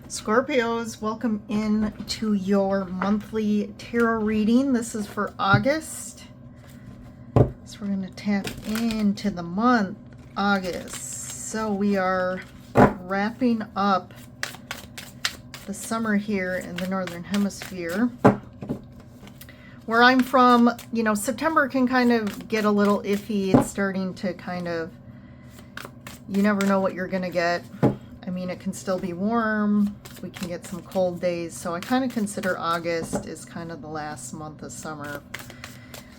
Scorpios, welcome in to your monthly tarot reading. This is for August. So we're going to tap into the month August. So we are wrapping up the summer here in the Northern Hemisphere. Where I'm from, you know, September can kind of get a little iffy. It's starting to kind of, you never know what you're going to get. I mean, it can still be warm. We can get some cold days. So I kind of consider August is kind of the last month of summer.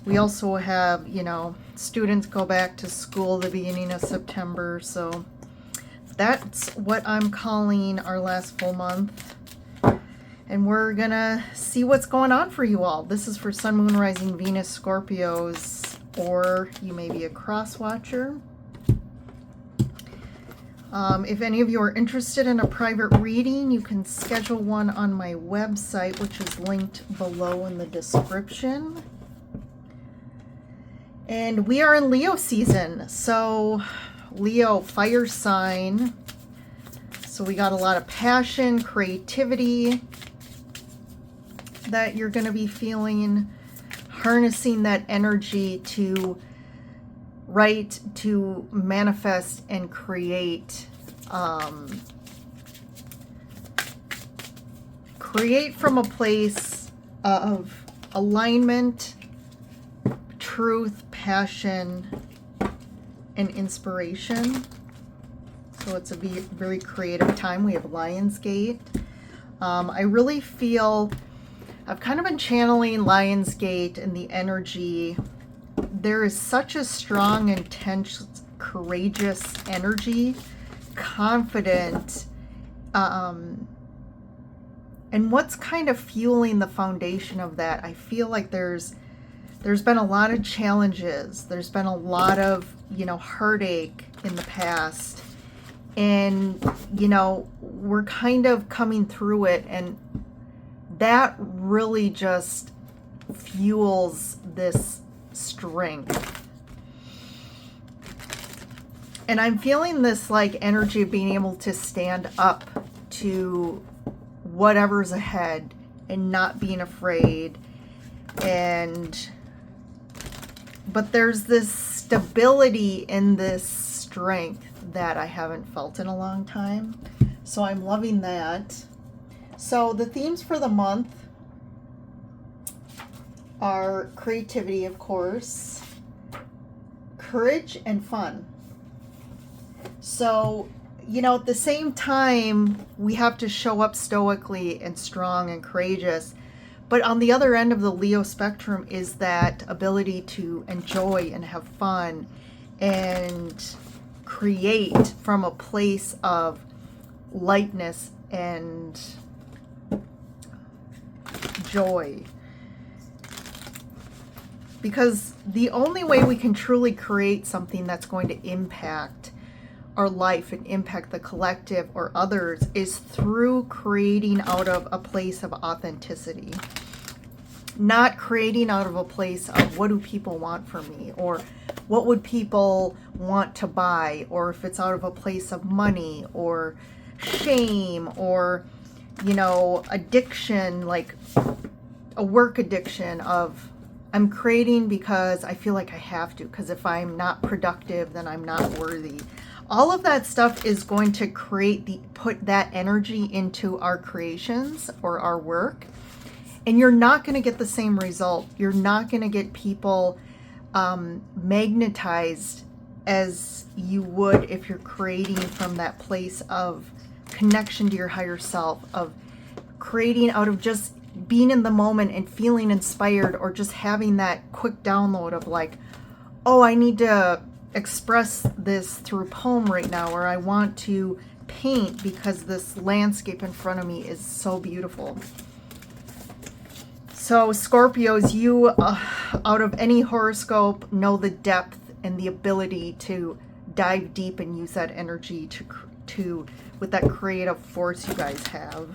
We also have, you know, students go back to school the beginning of September. So that's what I'm calling our last full month. And we're going to see what's going on for you all. This is for Sun, Moon, Rising, Venus, Scorpios, or you may be a cross watcher. If any of you are interested in a private reading, you can schedule one on my website, which is linked below in the description. And we are in Leo season. So Leo, fire sign. So we got a lot of passion, creativity that you're going to be feeling, harnessing that energy to write, to manifest and create. Create from a place of alignment, truth, passion, and inspiration. So it's a very creative time. We have Lionsgate. I really feel I've kind of been channeling Lionsgate and the energy. There is such a strong, intense, courageous energy, confident, and what's kind of fueling the foundation of that, I feel like there's been a lot of challenges. There's been a lot of, you know, heartache in the past. And, you know, we're kind of coming through it, and that really just fuels this strength. And I'm feeling this like energy of being able to stand up to whatever's ahead and not being afraid. But there's this stability in this strength that I haven't felt in a long time. So I'm loving that. So the themes for the month are creativity, of course, courage, and fun. So, you know, at the same time, we have to show up stoically and strong and courageous. But on the other end of the Leo spectrum is that ability to enjoy and have fun and create from a place of lightness and joy. Because the only way we can truly create something that's going to impact our life and impact the collective or others is through creating out of a place of authenticity. Not creating out of a place of what do people want from me, or what would people want to buy, or if it's out of a place of money or shame or, you know, addiction, like a work addiction of I'm creating because I feel like I have to, because if I'm not productive, then I'm not worthy. All of that stuff is going to put that energy into our creations or our work. And you're not going to get the same result. You're not going to get people magnetized as you would if you're creating from that place of connection to your higher self, of creating out of just being in the moment and feeling inspired, or just having that quick download of like, oh, I need to express this through a poem right now, or I want to paint because this landscape in front of me is so beautiful. So Scorpios, you out of any horoscope know the depth and the ability to dive deep and use that energy to with that creative force you guys have.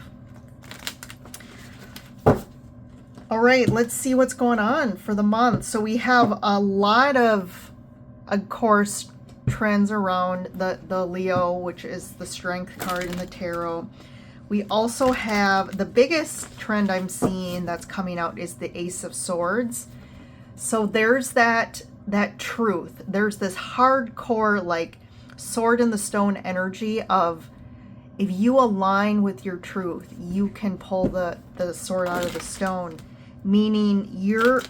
All right, let's see what's going on for the month. So we have a lot of course, trends around the Leo, which is the strength card in the tarot. We also have the biggest trend I'm seeing that's coming out is the Ace of Swords. So there's that truth. There's this hardcore, like, sword in the stone energy of, if you align with your truth, you can pull the sword out of the stone, meaning you're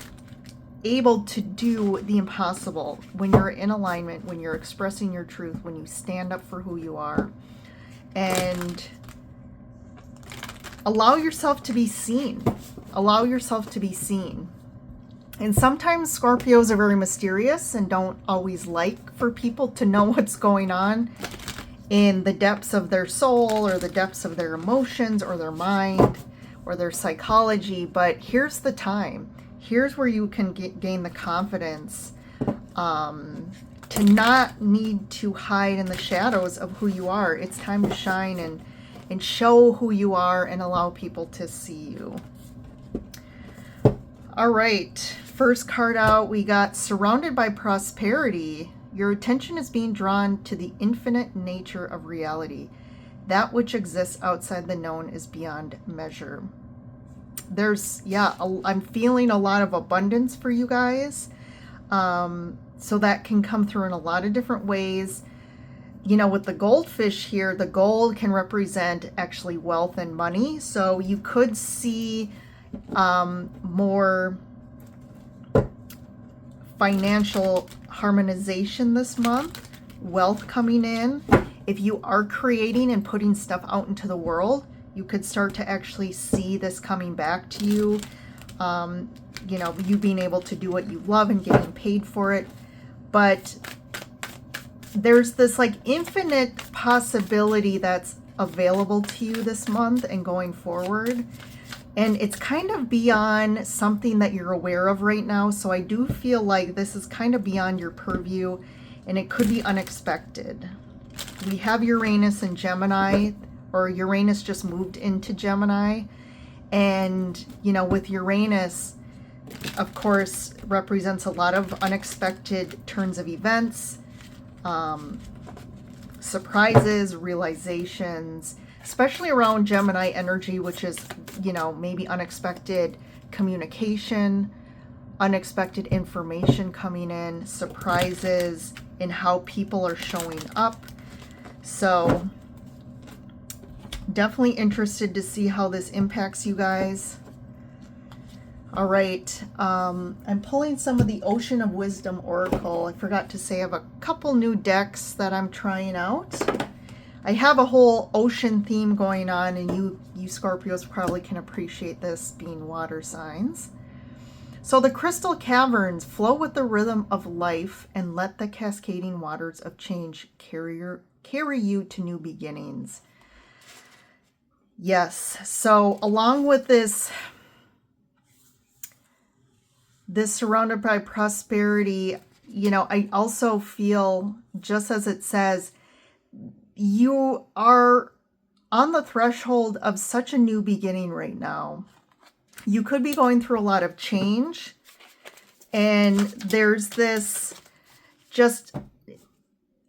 able to do the impossible when you're in alignment, when you're expressing your truth, when you stand up for who you are, and allow yourself to be seen. Allow yourself to be seen. And sometimes Scorpios are very mysterious and don't always like for people to know what's going on in the depths of their soul or the depths of their emotions or their mind or their psychology. But here's the time. Here's where you can gain the confidence to not need to hide in the shadows of who you are. It's time to shine and show who you are and allow people to see you. All right, first card out, we got Surrounded by Prosperity. Your attention is being drawn to the infinite nature of reality. That which exists outside the known is beyond measure. There's, I'm feeling a lot of abundance for you guys. So that can come through in a lot of different ways. You know, with the goldfish here, the gold can represent actually wealth and money. So you could see more financial harmonization this month, wealth coming in. If you are creating and putting stuff out into the world, you could start to actually see this coming back to you. You know, you being able to do what you love and getting paid for it. But there's this like infinite possibility that's available to you this month and going forward. And it's kind of beyond something that you're aware of right now. So I do feel like this is kind of beyond your purview and it could be unexpected. We have Uranus and Gemini, or Uranus just moved into Gemini. And, you know, with Uranus, of course, represents a lot of unexpected turns of events, surprises, realizations, especially around Gemini energy, which is, you know, maybe unexpected communication, unexpected information coming in, surprises in how people are showing up. So definitely interested to see how this impacts you guys. All right, I'm pulling some of the Ocean of Wisdom Oracle. I forgot to say I have a couple new decks that I'm trying out. I have a whole ocean theme going on, and you Scorpios probably can appreciate this being water signs. So the crystal caverns flow with the rhythm of life and let the cascading waters of change carry you to new beginnings. Yes, so along with this Surrounded by Prosperity, you know, I also feel, just as it says, you are on the threshold of such a new beginning right now. You could be going through a lot of change, and there's this just,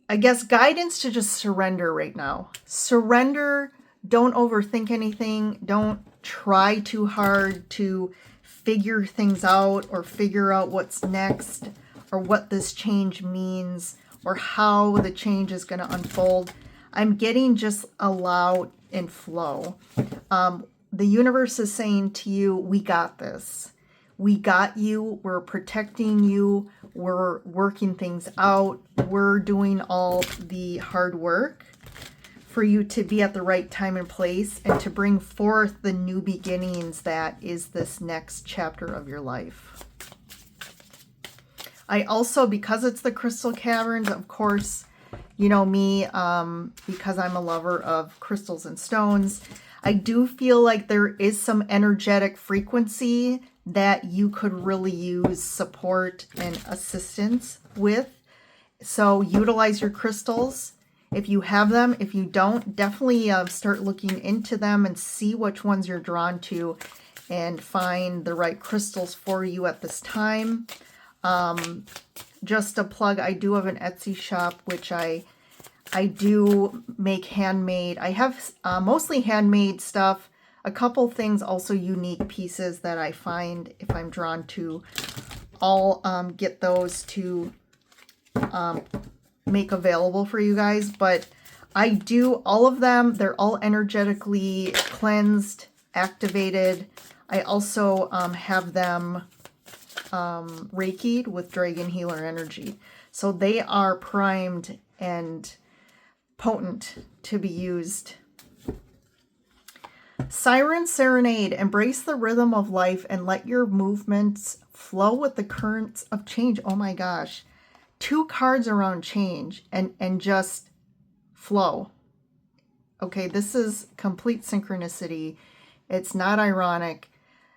I guess, guidance to just surrender right now. Surrender. Don't overthink anything. Don't try too hard to figure things out or figure out what's next or what this change means or how the change is going to unfold. I'm getting just allow and flow. The universe is saying to you, we got this. We got you. We're protecting you. We're working things out. We're doing all the hard work for you to be at the right time and place and to bring forth the new beginnings that is this next chapter of your life. I also, because it's the crystal caverns, of course, you know me, because I'm a lover of crystals and stones, I do feel like there is some energetic frequency that you could really use support and assistance with. So utilize your crystals if you have them. If you don't, definitely start looking into them and see which ones you're drawn to and find the right crystals for you at this time. Just a plug, I do have an Etsy shop, which I I do make handmade. I have mostly handmade stuff. A couple things, also unique pieces that I find if I'm drawn to. I'll get those to make available for you guys. But I do all of them. They're all energetically cleansed, activated. I also have them Reiki'd with Dragon Healer energy. So they are primed and potent to be used. Siren Serenade. Embrace the rhythm of life and let your movements flow with the currents of change. Oh my gosh. 2 cards around change and just flow. Okay, this is complete synchronicity. It's not ironic.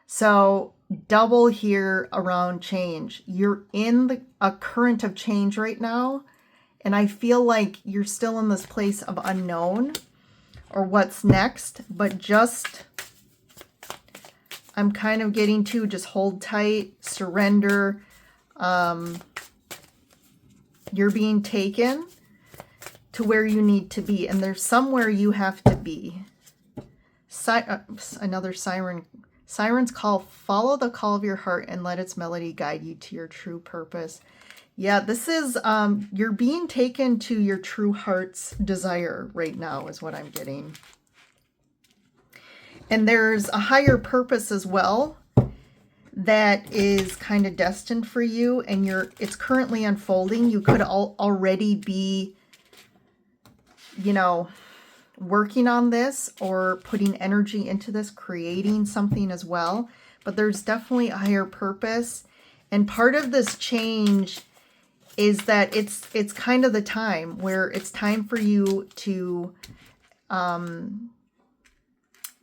So double here around change. You're in a current of change right now. And I feel like you're still in this place of unknown or what's next, but just, I'm kind of getting to just hold tight, surrender. You're being taken to where you need to be, and there's somewhere you have to be. Another siren. Siren's call. Follow the call of your heart and let its melody guide you to your true purpose. Yeah, this is, you're being taken to your true heart's desire right now is what I'm getting. And there's a higher purpose as well that is kind of destined for you, and it's currently unfolding. You could already be, you know, working on this or putting energy into this, creating something as well. But there's definitely a higher purpose. And part of this change is that it's kind of the time where it's time for you to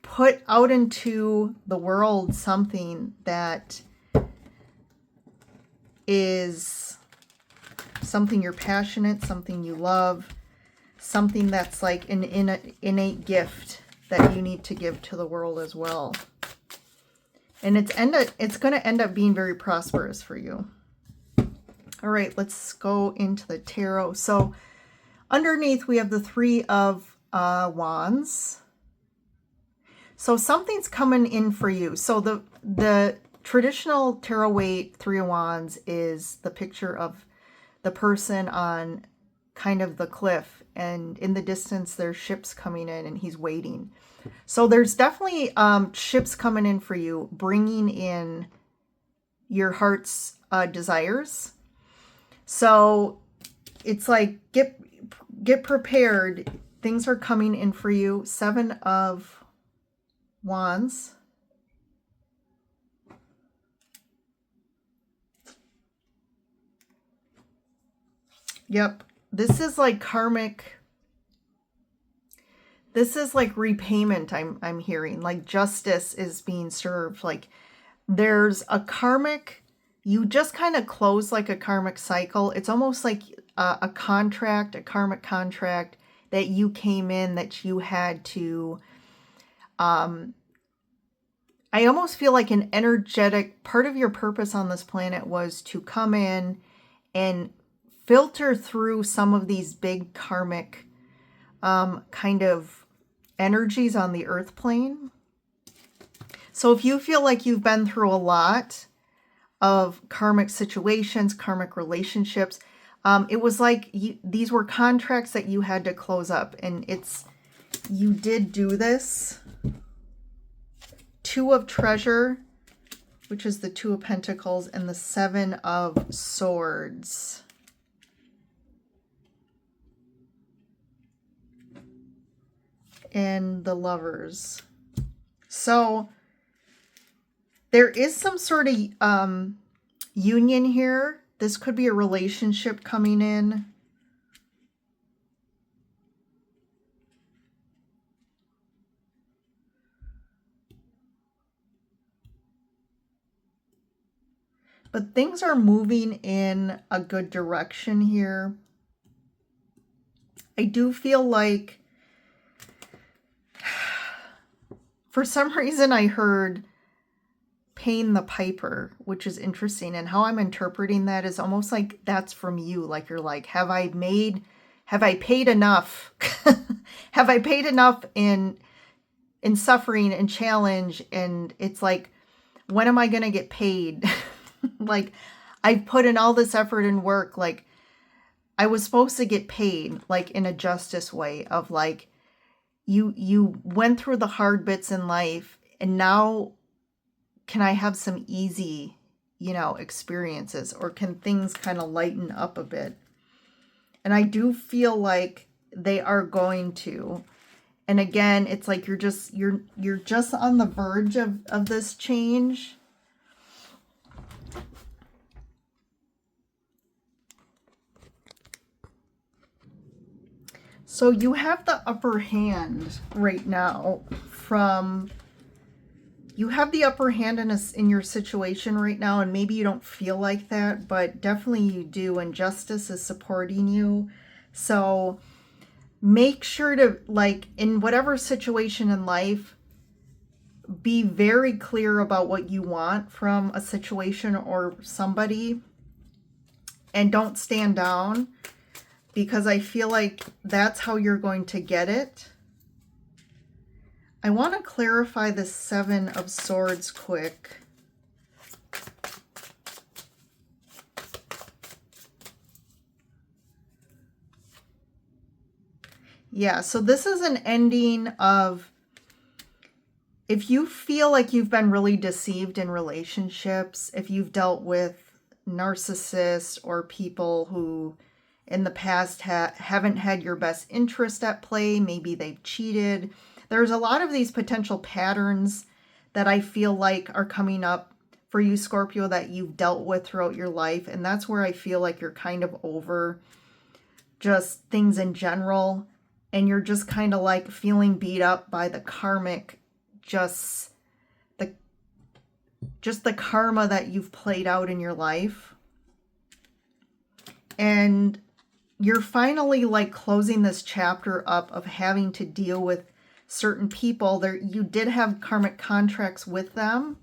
put out into the world something that is something you're passionate, something you love, something that's like an innate gift that you need to give to the world as well. And it's going to end up being very prosperous for you. All right, let's go into the tarot. So underneath we have the 3 of Wands. So something's coming in for you. So the traditional tarot way 3 of Wands is the picture of the person on kind of the cliff, and in the distance there's ships coming in and he's waiting. So there's definitely ships coming in for you, bringing in your heart's desires. So it's like, get prepared. Things are coming in for you. 7 of Wands. Yep. This is like karmic. This is like repayment. I'm hearing like justice is being served. Like there's a karmic, you just kind of close like a karmic cycle. It's almost like a contract, a karmic contract that you came in, that you had to, I almost feel like an energetic part of your purpose on this planet was to come in and filter through some of these big karmic kind of energies on the earth plane. So if you feel like you've been through a lot of karmic situations, karmic relationships, it was like these were contracts that you had to close up, and you did do this. 2 of Treasure, which is the 2 of Pentacles, and the 7 of Swords. And the Lovers. So there is some sort of union here. This could be a relationship coming in. But things are moving in a good direction here. I do feel like, for some reason I heard paying the piper, which is interesting. And how I'm interpreting that is almost like that's from you. Like you're like, have I made have I paid enough? Have I paid enough in suffering and challenge? And it's like, when am I going to get paid? Like, I've put in all this effort and work. Like, I was supposed to get paid, like, in a justice way of like, you went through the hard bits in life, and now can I have some easy, experiences, or can things kind of lighten up a bit? And I do feel like they are going to. And again, it's like you're just on the verge of this change. So you have the upper hand right now you have the upper hand in your situation right now, and maybe you don't feel like that, but definitely you do, and justice is supporting you. So make sure to, like, in whatever situation in life, be very clear about what you want from a situation or somebody, and don't stand down, because I feel like that's how you're going to get it. I want to clarify the Seven of Swords quick. Yeah, so this is an ending of, if you feel like you've been really deceived in relationships, if you've dealt with narcissists or people who in the past haven't had your best interest at play, maybe they've cheated. There's a lot of these potential patterns that I feel like are coming up for you, Scorpio, that you've dealt with throughout your life. And that's where I feel like you're kind of over just things in general. And you're just kind of like feeling beat up by the karmic, just the karma that you've played out in your life. And you're finally like closing this chapter up of having to deal with certain people. There, you did have karmic contracts with them,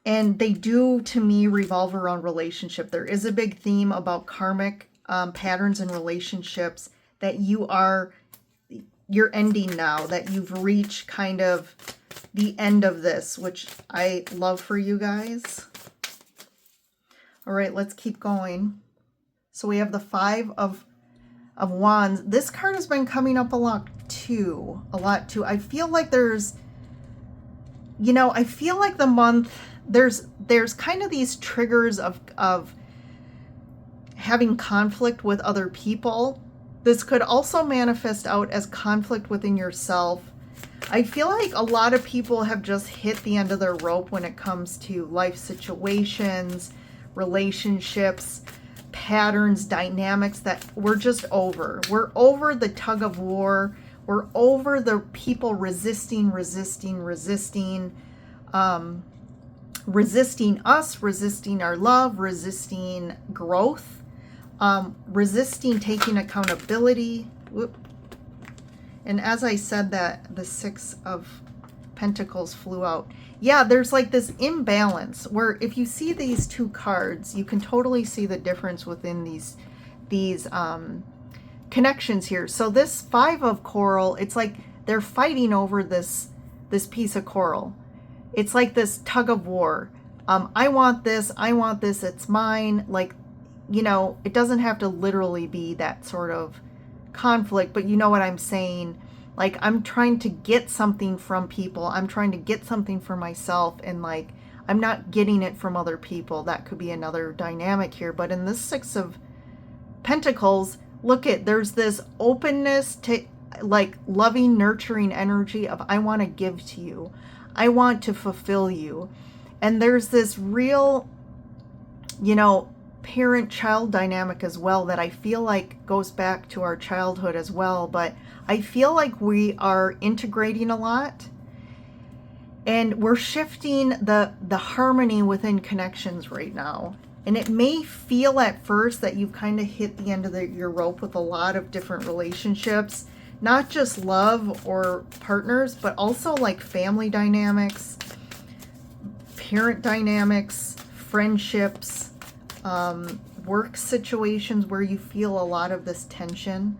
and they do, to me, revolve around relationship. There is a big theme about karmic patterns in relationships that you're ending now, that you've reached kind of the end of this, which I love for you guys. All right, let's keep going. So we have the Five of Wands. This card has been coming up a lot too. I feel like there's, I feel like the month, there's kind of these triggers of having conflict with other people. This could also manifest out as conflict within yourself. I feel like a lot of people have just hit the end of their rope when it comes to life situations, relationships, patterns, dynamics that we're just over. We're over the tug of war. We're over the people resisting us, resisting our love, resisting growth, resisting taking accountability. Whoop. And as I said that, the Six of Pentacles flew out. Yeah, there's like this imbalance where if you see these two cards, you can totally see the difference within these connections here. So this Five of Coral, it's like they're fighting over this piece of coral. It's like this tug of war. I want this, it's mine. Like, it doesn't have to literally be that sort of conflict, but you know what I'm saying. Like, I'm trying to get something from people. I'm trying to get something for myself, and like, I'm not getting it from other people. That could be another dynamic here. But in this Six of Pentacles, look at, there's this openness to like loving, nurturing energy of, I want to give to you. I want to fulfill you. And there's this real, parent-child dynamic as well that I feel like goes back to our childhood as well. But I feel like we are integrating a lot, and we're shifting the harmony within connections right now. And it may feel at first that you've kind of hit the end of your rope with a lot of different relationships, not just love or partners, but also like family dynamics, parent dynamics, friendships, work situations where you feel a lot of this tension.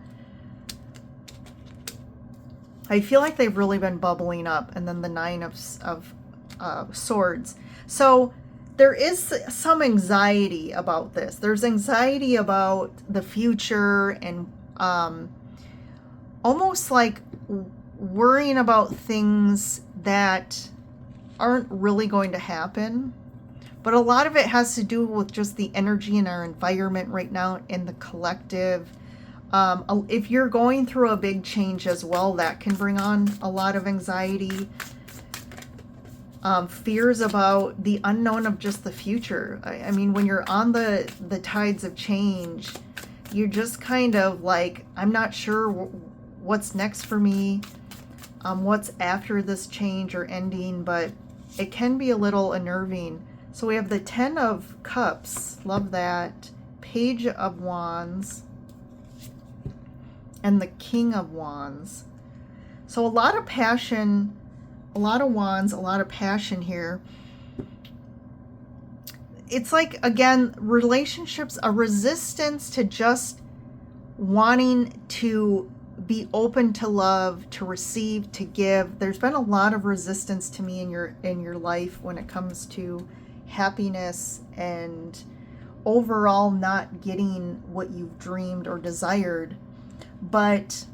I feel like they've really been bubbling up. And then the Nine of Swords. So there is some anxiety about this. There's anxiety about the future and almost like worrying about things that aren't really going to happen. But a lot of it has to do with just the energy in our environment right now in the collective. If you're going through a big change as well, that can bring on a lot of anxiety. Fears about the unknown of just the future. I mean, when you're on the tides of change, you're just kind of like, I'm not sure what's next for me, what's after this change or ending, but it can be a little unnerving. So we have the 10 of Cups, love that, Page of Wands, and the King of Wands. So a lot of passion, a lot of wands, a lot of passion here. It's like, again, relationships, a resistance to just wanting to be open to love, to receive, to give. There's been a lot of resistance to me in your life when it comes to happiness and overall not getting what you've dreamed or desired. But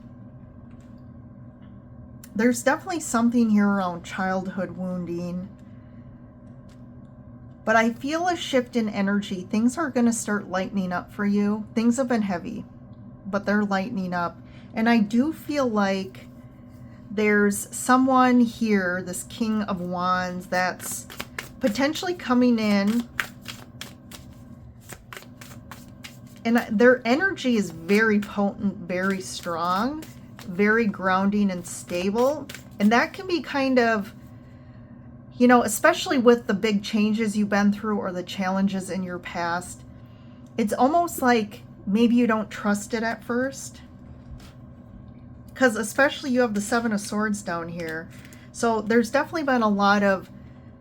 there's definitely something here around childhood wounding. But I feel a shift in energy. Things are going to start lightening up for you. Things have been heavy, but they're lightening up. And I do feel like there's someone here, this King of Wands, that's potentially coming in. And their energy is very potent, very strong, very grounding and stable. And that can be kind of, you know, especially with the big changes you've been through or the challenges in your past, it's almost like maybe you don't trust it at first. Because especially you have the Seven of Swords down here. So there's definitely been a lot of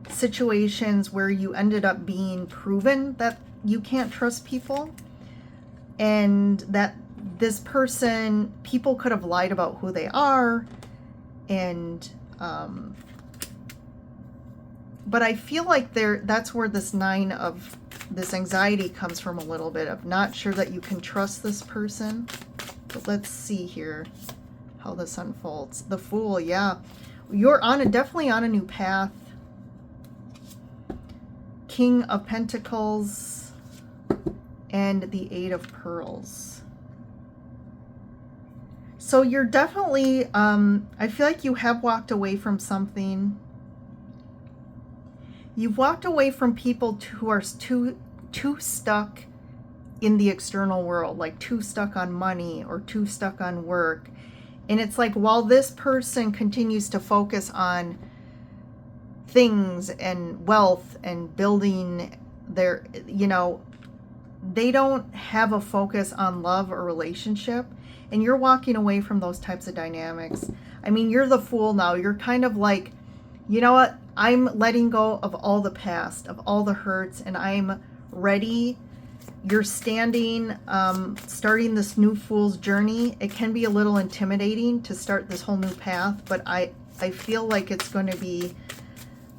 situations where you ended up being proven that you can't trust people. And that this person, people could have lied about who they are. And, but I feel like that's where this this anxiety comes from a little bit of not sure that you can trust this person. But let's see here how this unfolds. The Fool, yeah. You're definitely on a new path. King of Pentacles and the Eight of Pearls. So you're definitely, I feel like you have walked away from something. You've walked away from people who are too stuck in the external world, like too stuck on money or too stuck on work. And it's like, while this person continues to focus on things and wealth and building their, you know, they don't have a focus on love or relationship. And you're walking away from those types of dynamics. I mean, you're the Fool now. You're kind of like, you know what? I'm letting go of all the past, of all the hurts, and I'm ready. You're standing, starting this new Fool's journey. It can be a little intimidating to start this whole new path, but I feel like it's going to be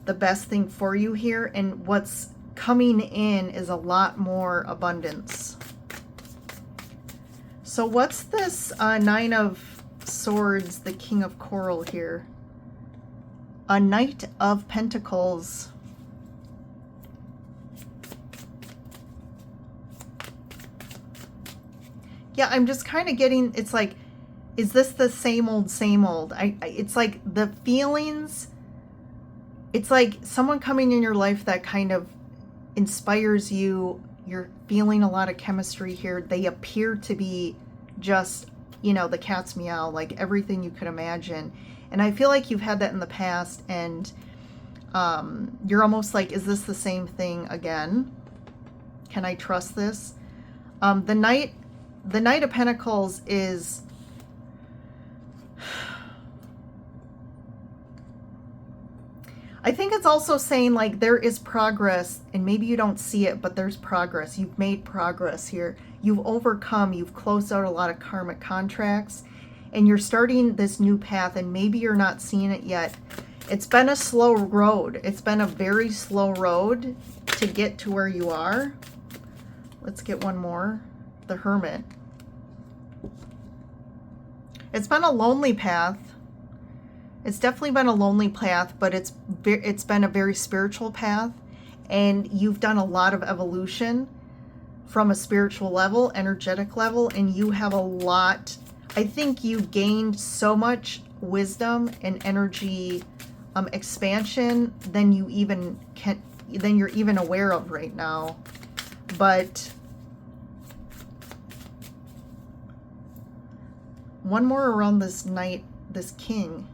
the best thing for you here. And what's coming in is a lot more abundance. So what's this Nine of Swords, the King of Coral here? A Knight of Pentacles. Yeah, I'm just kind of getting, it's like, is this the same old, same old? It's like the feelings, it's like someone coming in your life that kind of inspires you. You're feeling a lot of chemistry here. They appear to be just, you know, the cat's meow, like everything you could imagine. And I feel like you've had that in the past, and you're almost like, is this the same thing again? Can I trust this? The Knight of Pentacles is, I think it's also saying like there is progress, and maybe you don't see it, but there's progress. You've made progress here. You've overcome, you've closed out a lot of karmic contracts, and you're starting this new path, and maybe you're not seeing it yet. It's been a slow road. It's been a very slow road to get to where you are. Let's get one more. The Hermit. It's been a lonely path. It's definitely been a lonely path, but it's been a very spiritual path, and you've done a lot of evolution from a spiritual level, energetic level, and you have a lot. I think you gained so much wisdom and energy expansion than you're even aware of right now. But one more around this Knight, this King.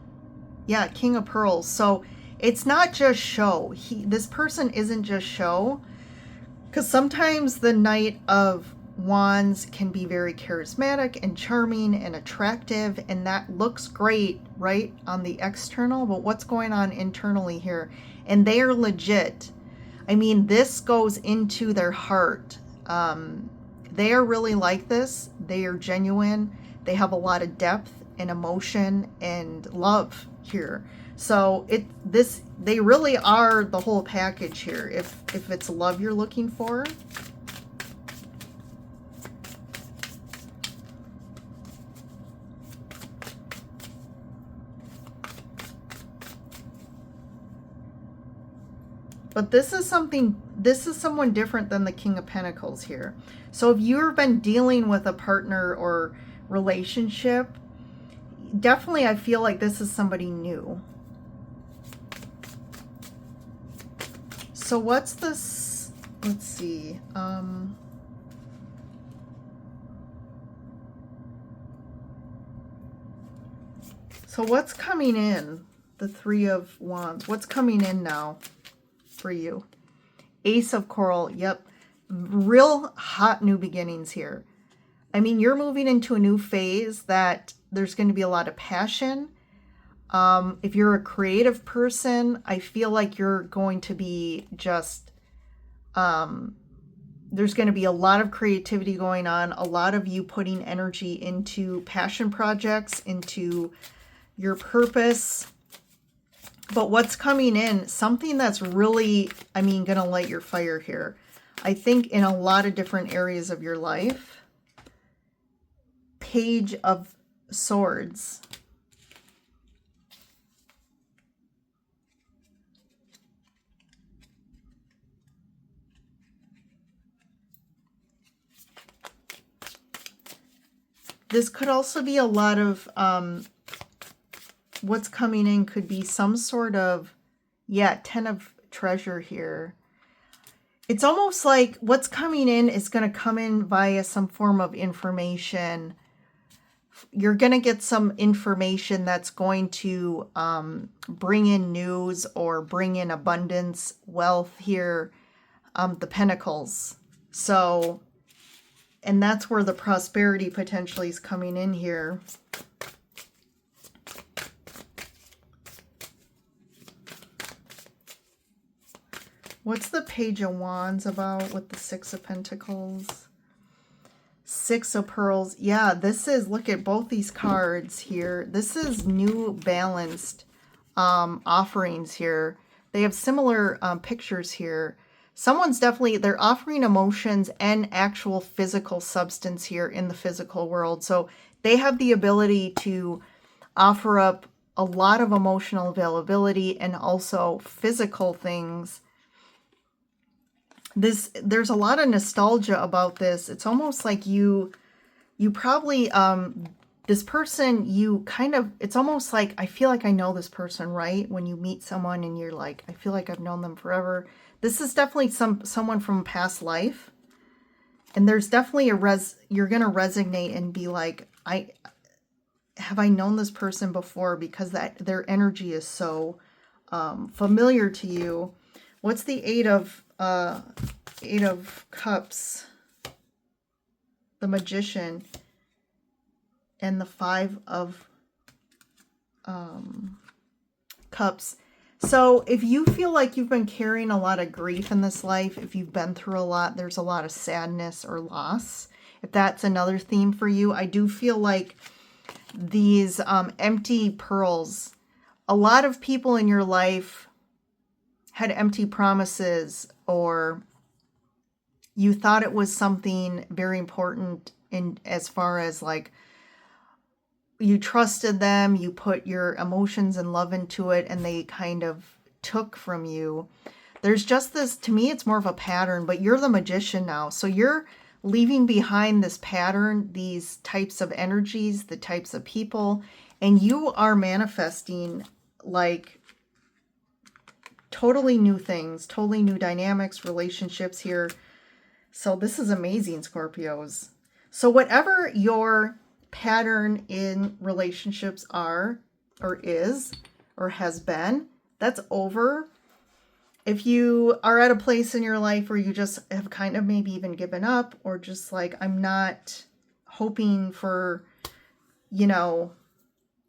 Yeah, King of Pearls. So it's not just show. This person isn't just show. Because sometimes the Knight of Wands can be very charismatic and charming and attractive. And that looks great, right, on the external. But what's going on internally here? And they are legit. I mean, this goes into their heart. They are really like this. They are genuine. They have a lot of depth and emotion and love here. So they really are the whole package here. If it's love you're looking for. But this is someone different than the King of Pentacles here. So if you've been dealing with a partner or relationship, definitely I feel like this is somebody new. So what's this? Let's see. So what's coming in? The Three of Wands. What's coming in now for you? Ace of Coral. Yep. Real hot new beginnings here. I mean, you're moving into a new phase that there's going to be a lot of passion. If you're a creative person, I feel like you're going to be just, there's going to be a lot of creativity going on, a lot of you putting energy into passion projects, into your purpose. But what's coming in, something that's really, I mean, going to light your fire here. I think in a lot of different areas of your life. Page of Swords. This could also be a lot of, what's coming in could be some sort of, yeah, 10 of Treasure here. It's almost like what's coming in is going to come in via some form of information. You're going to get some information that's going to bring in news or bring in abundance, wealth here, the Pentacles. So, and that's where the prosperity potentially is coming in here. What's the Page of Wands about with the Six of Pentacles? Six of Pearls. Yeah, this is, look at both these cards here. This is new balanced offerings here. They have similar pictures here. Someone's definitely, they're offering emotions and actual physical substance here in the physical world. So they have the ability to offer up a lot of emotional availability and also physical things. There's a lot of nostalgia about this. It's almost like you probably, this person, you kind of, it's almost like, I feel like I know this person, right? When you meet someone and you're like, I feel like I've known them forever. This is definitely someone from a past life. And there's definitely you're going to resonate and be like, have I known this person before? Because their energy is so familiar to you. What's the Eight of Cups? The Magician. And the Five of Cups. So if you feel like you've been carrying a lot of grief in this life, if you've been through a lot, there's a lot of sadness or loss. If that's another theme for you, I do feel like these empty pearls, a lot of people in your life had empty promises, or you thought it was something very important in as far as like you trusted them, you put your emotions and love into it, and they kind of took from you. There's just this, to me, it's more of a pattern, but you're the magician now. So you're leaving behind this pattern, these types of energies, the types of people, and you are manifesting like totally new things, totally new dynamics, relationships here. So this is amazing, Scorpios. So whatever your pattern in relationships are, or is, or has been, that's over. If you are at a place in your life where you just have kind of maybe even given up, or just like, I'm not hoping for, you know,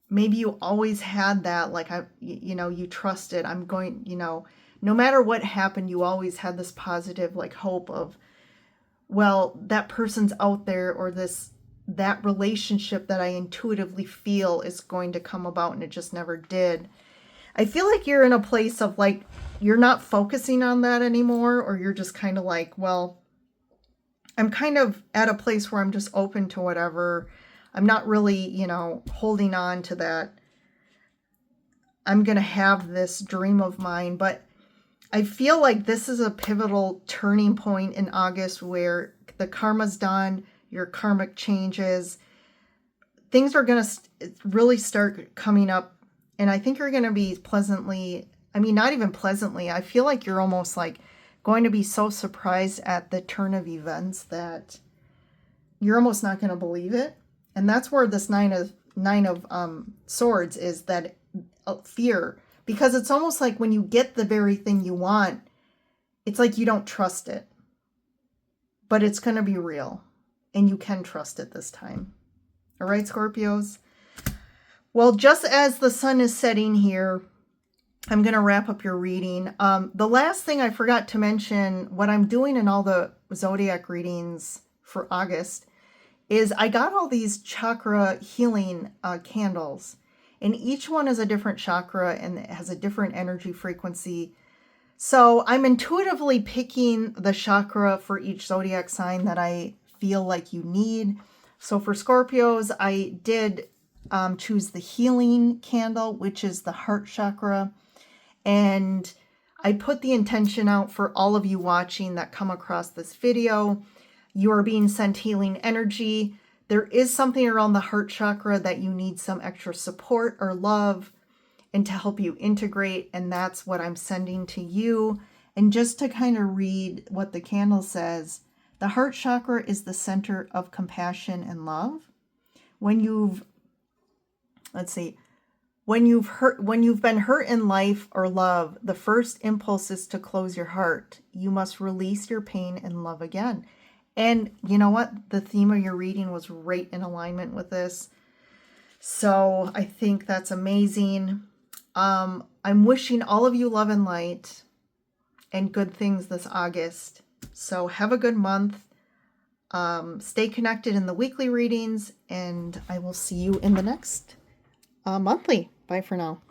maybe you always had that, like, you trusted, I'm going, no matter what happened, you always had this positive, like, hope of, well, that person's out there, or that relationship that I intuitively feel is going to come about, and it just never did. I feel like you're in a place of like, you're not focusing on that anymore, or you're just kind of like, well, I'm kind of at a place where I'm just open to whatever. I'm not really, holding on to that. I'm going to have this dream of mine, but I feel like this is a pivotal turning point in August where the karma's done, your karmic changes, things are going to really start coming up. And I think you're going to be pleasantly, I mean, not even pleasantly, I feel like you're almost like going to be so surprised at the turn of events that you're almost not going to believe it. And that's where this nine of swords is, that fear, because it's almost like when you get the very thing you want, it's like you don't trust it, but it's going to be real. And you can trust it this time. All right, Scorpios? Well, just as the sun is setting here, I'm going to wrap up your reading. The last thing I forgot to mention, what I'm doing in all the zodiac readings for August, is I got all these chakra healing candles. And each one is a different chakra and it has a different energy frequency. So I'm intuitively picking the chakra for each zodiac sign that I feel like you need. So for Scorpios, I did choose the healing candle, which is the heart chakra. And I put the intention out for all of you watching that come across this video. You are being sent healing energy. There is something around the heart chakra that you need some extra support or love and to help you integrate. And that's what I'm sending to you. And just to kind of read what the candle says, the heart chakra is the center of compassion and love. When you've been hurt in life or love, the first impulse is to close your heart. You must release your pain and love again. And you know what? The theme of your reading was right in alignment with this. So I think that's amazing. I'm wishing all of you love and light and good things this August. So have a good month. Stay connected in the weekly readings, and I will see you in the next monthly. Bye for now.